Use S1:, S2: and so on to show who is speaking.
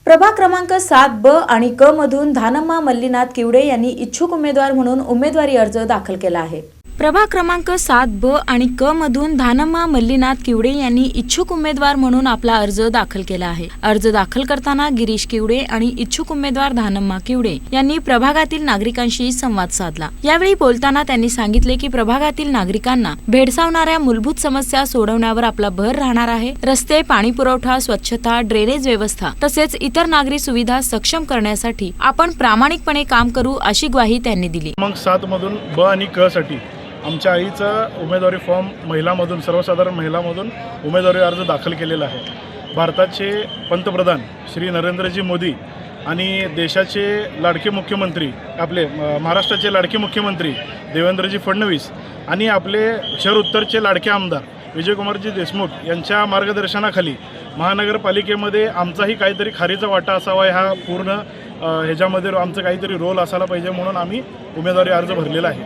S1: प्रभाग क्रमांक 7B आणि क मधून धानम्मा मल्लीनाथ किवडे यांनी इच्छुक उमेदवार म्हणून उमेदवारी अर्ज दाखल केला आहे। प्रभाग क्रमांक 7B आणि क मधून धानम्मा मल्लीनाथ किवडे यांनी इच्छुक उमेदवार म्हणून आपला अर्ज दाखल केला आहे। अर्ज दाखल करताना गिरीश किवडे आणि इच्छुक उमेदवार धानम्मा किवडे यांनी प्रभागातील नागरिकांशी संवाद साधला। यावेळी बोलताना त्यांनी सांगितले की प्रभागातील नागरिकांना भेडसावणाऱ्या मूलभूत समस्या सोडवण्यावर आपला भर राहणार आहे। रस्ते, पाणी पुरवठा, स्वच्छता, ड्रेनेज व्यवस्था तसेच इतर नागरी सुविधा सक्षम करण्यासाठी आपण प्रामाणिकपणे काम करू अशी ग्वाही त्यांनी दिली।
S2: मग 7 मधून ब आणि क साठी आमच्या आईचा उमेदवारी फॉर्म महिलामधून सर्वसाधारण महिलामधून उमेदवारी अर्ज दाखल केलेला आहे। भारताचे पंतप्रधान श्री नरेंद्रजी मोदी आणि देशाचे लाडके मुख्यमंत्री आपले महाराष्ट्राचे लाडके मुख्यमंत्री देवेंद्रजी फडणवीस आणि आपले शहर उत्तरचे लाडके आमदार विजयकुमारजी देशमुख यांच्या मार्गदर्शनाखाली महानगरपालिकेमध्ये आमचाही काहीतरी खारीचा वाटा असावा, ह्या पूर्ण ह्याच्यामध्ये आमचं काहीतरी रोल असायला पाहिजे म्हणून आम्ही उमेदवारी अर्ज भरलेला आहे।